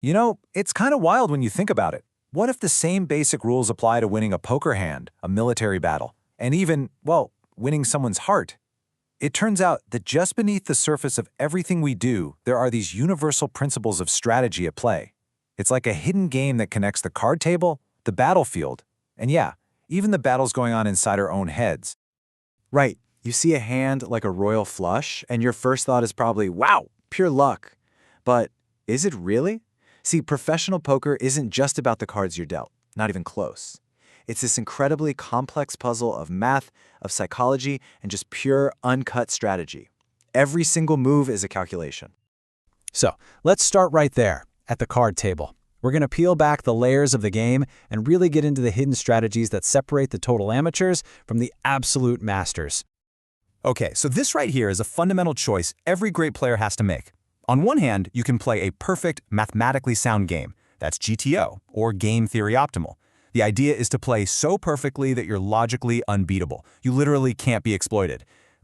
It's kind of wild when you think about it. What if the same basic rules apply to winning a poker hand, a military battle, and even, well, winning someone's heart? It turns out that just beneath the surface of everything we do, there are these universal principles of strategy at play. It's like a hidden game that connects the card table, the battlefield, and yeah, even the battles going on inside our own heads. Right. You see a hand like a royal flush, and your first thought is probably, wow, pure luck. But is it really? See, professional poker isn't just about the cards you're dealt, not even close. It's this incredibly complex puzzle of math, of psychology, and just pure, uncut strategy. Every single move is a calculation. So, let's start right there, at the card table. We're going to peel back the layers of the game and really get into the hidden strategies that separate the total amateurs from the absolute masters. Okay, so this right here is a fundamental choice every great player has to make. On one hand, you can play a perfect, mathematically sound game. That's GTO, or Game Theory Optimal. The idea is to play so perfectly that you're logically unbeatable. You literally can't be exploited.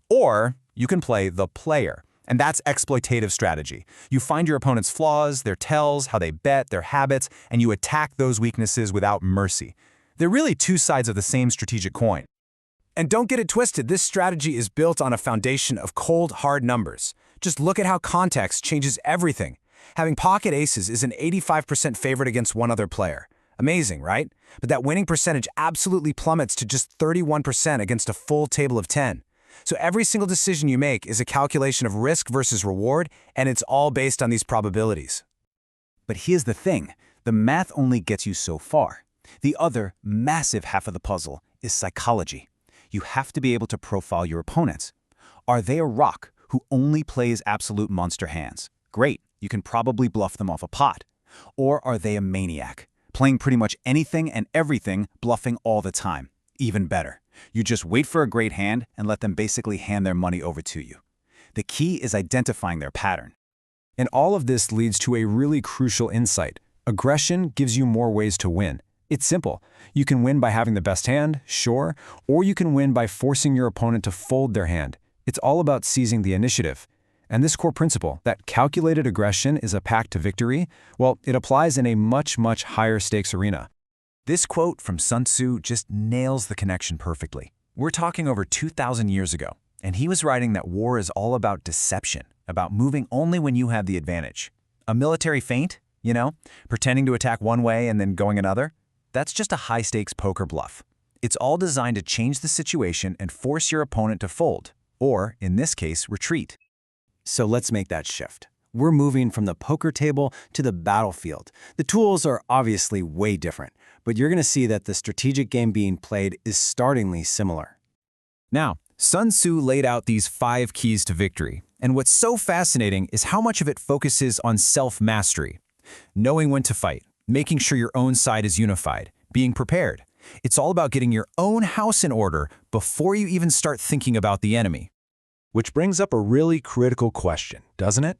Or you can play the player, and that's exploitative strategy. You find your opponent's flaws, their tells, how they bet, their habits, and you attack those weaknesses without mercy. They're really two sides of the same strategic coin. And don't get it twisted, this strategy is built on a foundation of cold, hard numbers. Just look at how context changes everything. Having pocket aces is an 85% favorite against one other player. Amazing, right? But that winning percentage absolutely plummets to just 31% against a full table of 10. So every single decision you make is a calculation of risk versus reward, and it's all based on these probabilities. But here's the thing, the math only gets you so far. The other massive half of the puzzle is psychology. You have to be able to profile your opponents. Are they a rock who only plays absolute monster hands? Great, you can probably bluff them off a pot. Or are they a maniac, playing pretty much anything and everything, bluffing all the time? Even better, you just wait for a great hand and let them basically hand their money over to you. The key is identifying their pattern. And all of this leads to a really crucial insight. Aggression gives you more ways to win. It's simple. You can win by having the best hand, sure, or you can win by forcing your opponent to fold their hand. It's all about seizing the initiative. And this core principle, that calculated aggression is a path to victory, well, it applies in a much, much higher stakes arena. This quote from Sun Tzu just nails the connection perfectly. We're talking over 2,000 years ago, and he was writing that war is all about deception, about moving only when you have the advantage. A military feint, pretending to attack one way and then going another? That's just a high-stakes poker bluff. It's all designed to change the situation and force your opponent to fold, or, in this case, retreat. So let's make that shift. We're moving from the poker table to the battlefield. The tools are obviously way different, but you're going to see that the strategic game being played is startlingly similar. Now, Sun Tzu laid out these 5 keys to victory, and what's so fascinating is how much of it focuses on self-mastery. Knowing when to fight, making sure your own side is unified, being prepared. It's all about getting your own house in order before you even start thinking about the enemy. Which brings up a really critical question, doesn't it?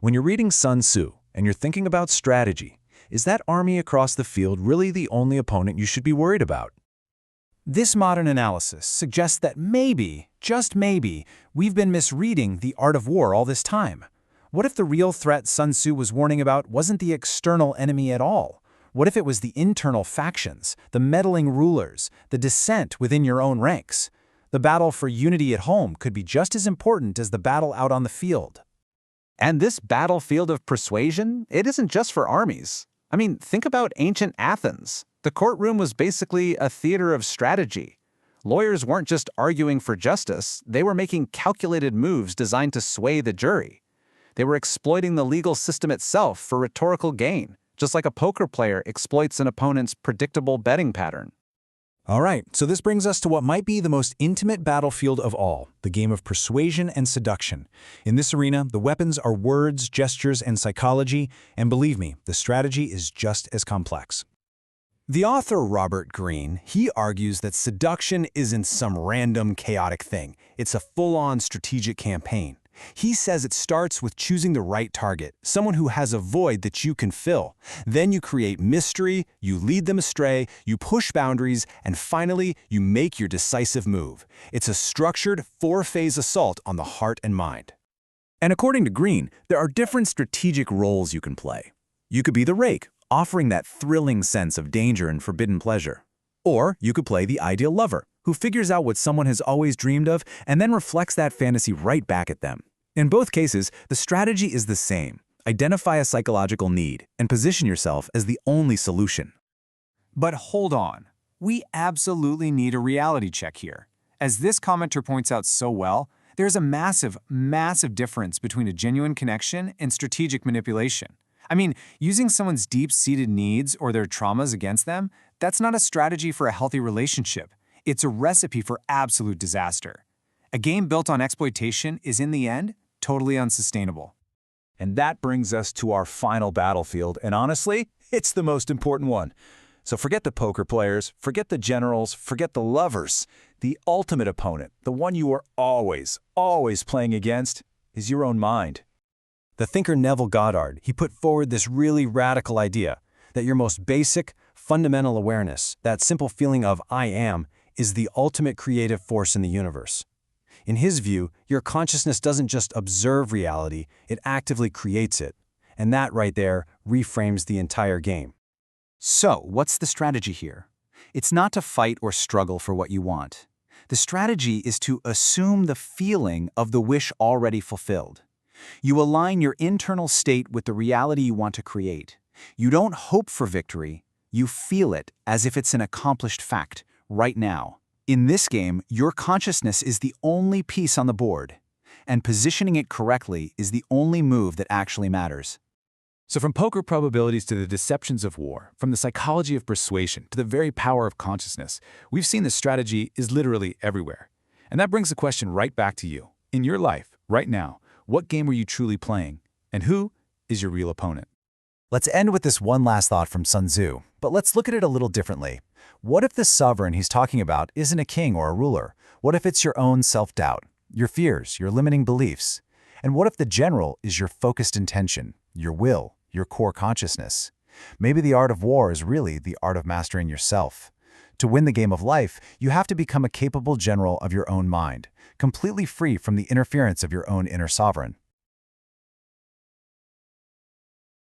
When you're reading Sun Tzu and you're thinking about strategy, is that army across the field really the only opponent you should be worried about? This modern analysis suggests that maybe, just maybe, we've been misreading the art of war all this time. What if the real threat Sun Tzu was warning about wasn't the external enemy at all? What if it was the internal factions, the meddling rulers, the dissent within your own ranks? The battle for unity at home could be just as important as the battle out on the field. And this battlefield of persuasion, it isn't just for armies. I mean, think about ancient Athens. The courtroom was basically a theater of strategy. Lawyers weren't just arguing for justice, they were making calculated moves designed to sway the jury. They were exploiting the legal system itself for rhetorical gain, just like a poker player exploits an opponent's predictable betting pattern. All right, so this brings us to what might be the most intimate battlefield of all, the game of persuasion and seduction. In this arena, the weapons are words, gestures, and psychology, and believe me, the strategy is just as complex. The author Robert Greene, he argues that seduction isn't some random, chaotic thing. It's a full-on strategic campaign. He says it starts with choosing the right target, someone who has a void that you can fill. Then you create mystery, you lead them astray, you push boundaries, and finally, you make your decisive move. It's a structured, 4-phase assault on the heart and mind. And according to Greene, there are different strategic roles you can play. You could be the rake, offering that thrilling sense of danger and forbidden pleasure. Or you could play the ideal lover, who figures out what someone has always dreamed of and then reflects that fantasy right back at them. In both cases, the strategy is the same. Identify a psychological need and position yourself as the only solution. But hold on. We absolutely need a reality check here. As this commenter points out so well, there's a massive, massive difference between a genuine connection and strategic manipulation. I mean, using someone's deep-seated needs or their traumas against them, that's not a strategy for a healthy relationship. It's a recipe for absolute disaster. A game built on exploitation is, in the end, totally unsustainable. And that brings us to our final battlefield, and honestly, it's the most important one. So forget the poker players, forget the generals, forget the lovers. The ultimate opponent, the one you are always, always playing against, is your own mind. The thinker Neville Goddard, he put forward this really radical idea that your most basic, fundamental awareness, that simple feeling of I am, is the ultimate creative force in the universe. In his view, your consciousness doesn't just observe reality, it actively creates it. And that right there reframes the entire game. So, what's the strategy here? It's not to fight or struggle for what you want. The strategy is to assume the feeling of the wish already fulfilled. You align your internal state with the reality you want to create. You don't hope for victory, you feel it as if it's an accomplished fact, right now. In this game, your consciousness is the only piece on the board, and positioning it correctly is the only move that actually matters. So from poker probabilities to the deceptions of war, from the psychology of persuasion to the very power of consciousness, we've seen this strategy is literally everywhere. And that brings the question right back to you. In your life, right now, what game are you truly playing? And who is your real opponent? Let's end with this one last thought from Sun Tzu, but let's look at it a little differently. What if the sovereign he's talking about isn't a king or a ruler? What if it's your own self-doubt, your fears, your limiting beliefs? And what if the general is your focused intention, your will, your core consciousness? Maybe the art of war is really the art of mastering yourself. To win the game of life, you have to become a capable general of your own mind, completely free from the interference of your own inner sovereign.